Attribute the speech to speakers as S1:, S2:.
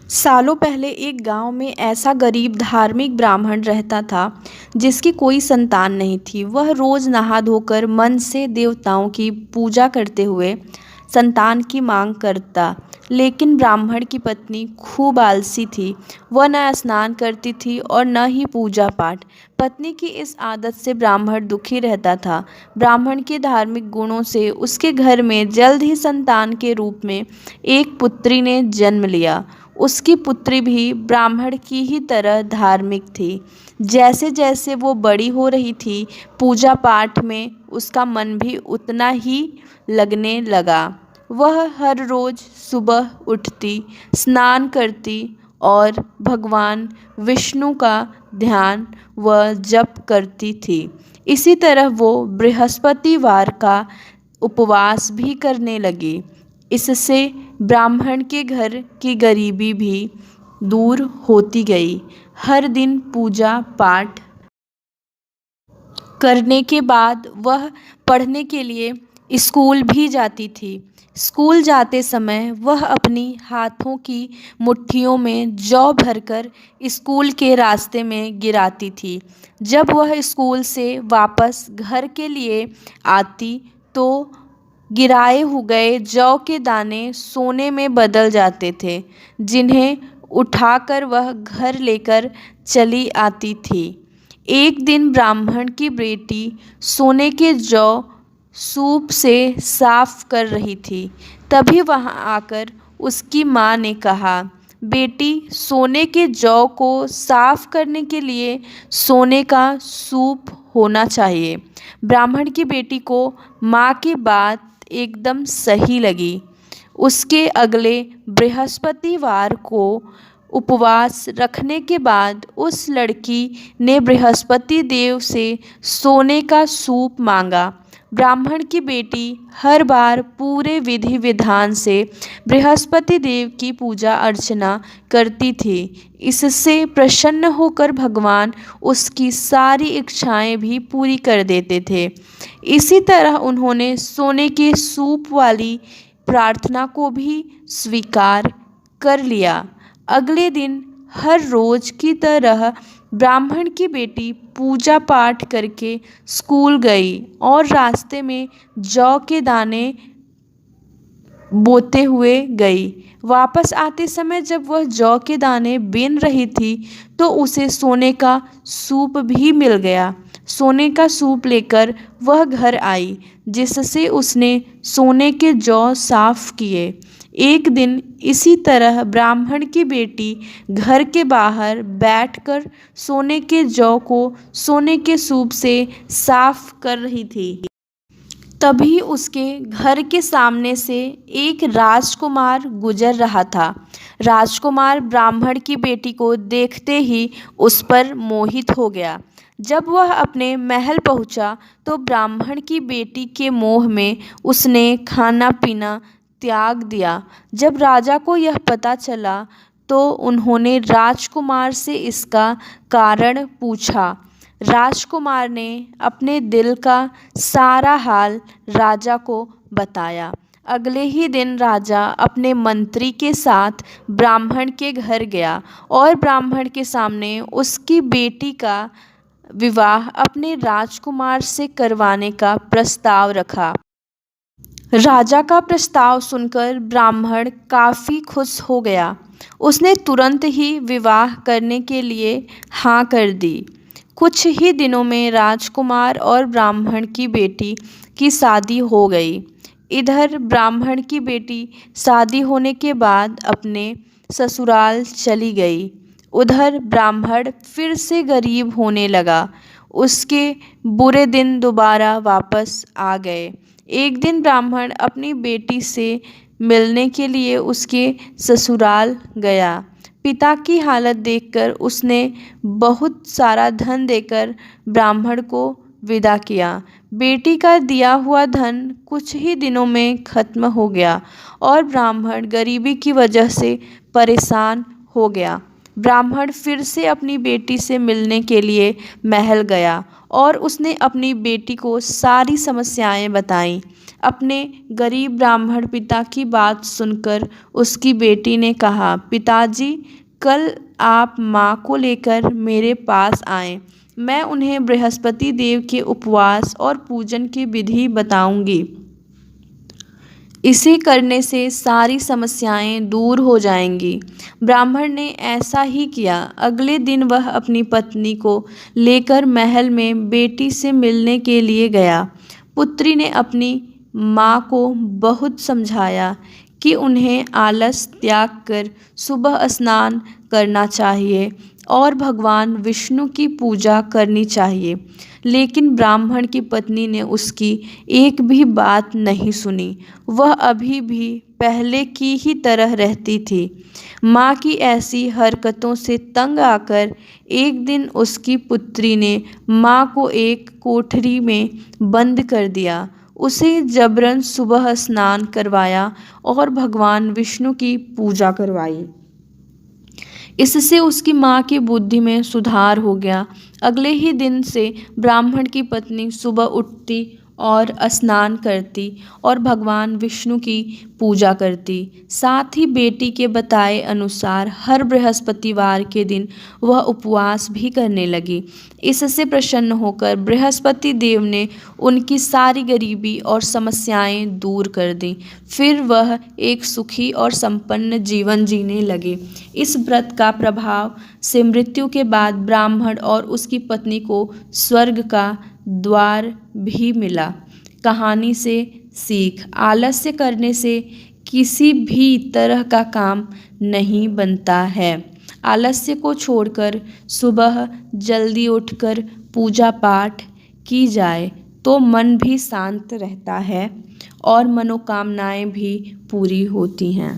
S1: सालों पहले एक गांव में ऐसा गरीब धार्मिक ब्राह्मण रहता था जिसकी कोई संतान नहीं थी। वह रोज नहा धोकर मन से देवताओं की पूजा करते हुए संतान की मांग करता। लेकिन ब्राह्मण की पत्नी खूब आलसी थी। वह न स्नान करती थी और न ही पूजा पाठ। पत्नी की इस आदत से ब्राह्मण दुखी रहता था। ब्राह्मण के धार्मिक गुणों से उसके घर में जल्द ही संतान के रूप में एक पुत्री ने जन्म लिया। उसकी पुत्री भी ब्राह्मण की ही तरह धार्मिक थी। जैसे जैसे वो बड़ी हो रही थी, पूजा पाठ में उसका मन भी उतना ही लगने लगा। वह हर रोज सुबह उठती, स्नान करती और भगवान विष्णु का ध्यान व जप करती थी। इसी तरह वो बृहस्पतिवार का उपवास भी करने लगी। इससे ब्राह्मण के घर की गरीबी भी दूर होती गई। हर दिन पूजा पाठ करने के बाद वह पढ़ने के लिए स्कूल भी जाती थी। स्कूल जाते समय वह अपनी हाथों की मुट्ठियों में जौ भरकर स्कूल के रास्ते में गिराती थी। जब वह स्कूल से वापस घर के लिए आती तो गिराए गए जौ के दाने सोने में बदल जाते थे, जिन्हें उठाकर वह घर लेकर चली आती थी। एक दिन ब्राह्मण की बेटी सोने के जौ सूप से साफ कर रही थी। तभी वहां आकर उसकी माँ ने कहा, बेटी, सोने के जौ को साफ करने के लिए सोने का सूप होना चाहिए। ब्राह्मण की बेटी को माँ की बात एकदम सही लगी। उसके अगले बृहस्पतिवार को उपवास रखने के बाद उस लड़की ने बृहस्पति देव से सोने का सूप मांगा। ब्राह्मण की बेटी हर बार पूरे विधि विधान से बृहस्पति देव की पूजा अर्चना करती थी। इससे प्रसन्न होकर भगवान उसकी सारी इच्छाएं भी पूरी कर देते थे। इसी तरह उन्होंने सोने के सूप वाली प्रार्थना को भी स्वीकार कर लिया। अगले दिन हर रोज की तरह ब्राह्मण की बेटी पूजा पाठ करके स्कूल गई और रास्ते में जौ के दाने बोते हुए गई। वापस आते समय जब वह जौ के दाने बीन रही थी तो उसे सोने का सूप भी मिल गया। सोने का सूप लेकर वह घर आई, जिससे उसने सोने के जौ साफ किए। एक दिन इसी तरह ब्राह्मण की बेटी घर के बाहर बैठकर सोने के जौ को सोने के सूप से साफ कर रही थी। तभी उसके घर के सामने से एक राजकुमार गुजर रहा था। राजकुमार ब्राह्मण की बेटी को देखते ही उस पर मोहित हो गया। जब वह अपने महल पहुंचा तो ब्राह्मण की बेटी के मोह में उसने खाना पीना त्याग दिया। जब राजा को यह पता चला तो उन्होंने राजकुमार से इसका कारण पूछा। राजकुमार ने अपने दिल का सारा हाल राजा को बताया। अगले ही दिन राजा अपने मंत्री के साथ ब्राह्मण के घर गया और ब्राह्मण के सामने उसकी बेटी का विवाह अपने राजकुमार से करवाने का प्रस्ताव रखा। राजा का प्रस्ताव सुनकर ब्राह्मण काफ़ी खुश हो गया। उसने तुरंत ही विवाह करने के लिए हाँ कर दी। कुछ ही दिनों में राजकुमार और ब्राह्मण की बेटी की शादी हो गई। इधर ब्राह्मण की बेटी शादी होने के बाद अपने ससुराल चली गई। उधर ब्राह्मण फिर से गरीब होने लगा। उसके बुरे दिन दोबारा वापस आ गए। एक दिन ब्राह्मण अपनी बेटी से मिलने के लिए उसके ससुराल गया। पिता की हालत देखकर उसने बहुत सारा धन देकर ब्राह्मण को विदा किया। बेटी का दिया हुआ धन कुछ ही दिनों में खत्म हो गया और ब्राह्मण गरीबी की वजह से परेशान हो गया। ब्राह्मण फिर से अपनी बेटी से मिलने के लिए महल गया और उसने अपनी बेटी को सारी समस्याएं बताईं। अपने गरीब ब्राह्मण पिता की बात सुनकर उसकी बेटी ने कहा, पिताजी, कल आप माँ को लेकर मेरे पास आएं। मैं उन्हें बृहस्पति देव के उपवास और पूजन की विधि बताऊंगी। इसे करने से सारी समस्याएं दूर हो जाएंगी। ब्राह्मण ने ऐसा ही किया। अगले दिन वह अपनी पत्नी को लेकर महल में बेटी से मिलने के लिए गया। पुत्री ने अपनी माँ को बहुत समझाया कि उन्हें आलस त्याग कर सुबह स्नान करना चाहिए और भगवान विष्णु की पूजा करनी चाहिए, लेकिन ब्राह्मण की पत्नी ने उसकी एक भी बात नहीं सुनी। वह अभी भी पहले की ही तरह रहती थी। माँ की ऐसी हरकतों से तंग आकर एक दिन उसकी पुत्री ने माँ को एक कोठरी में बंद कर दिया। उसे जबरन सुबह स्नान करवाया और भगवान विष्णु की पूजा करवाई। इससे उसकी माँ की बुद्धि में सुधार हो गया। अगले ही दिन से ब्राह्मण की पत्नी सुबह उठती और स्नान करती और भगवान विष्णु की पूजा करती। साथ ही बेटी के बताए अनुसार हर बृहस्पतिवार के दिन वह उपवास भी करने लगी। इससे प्रसन्न होकर बृहस्पति देव ने उनकी सारी गरीबी और समस्याएं दूर कर दी। फिर वह एक सुखी और संपन्न जीवन जीने लगे। इस व्रत का प्रभाव से मृत्यु के बाद ब्राह्मण और उसकी पत्नी को स्वर्ग का द्वार भी मिला। कहानी से सीख, आलस्य करने से किसी भी तरह का काम नहीं बनता है। आलस्य को छोड़कर सुबह जल्दी उठकर पूजा पाठ की जाए तो मन भी शांत रहता है और मनोकामनाएं भी पूरी होती हैं।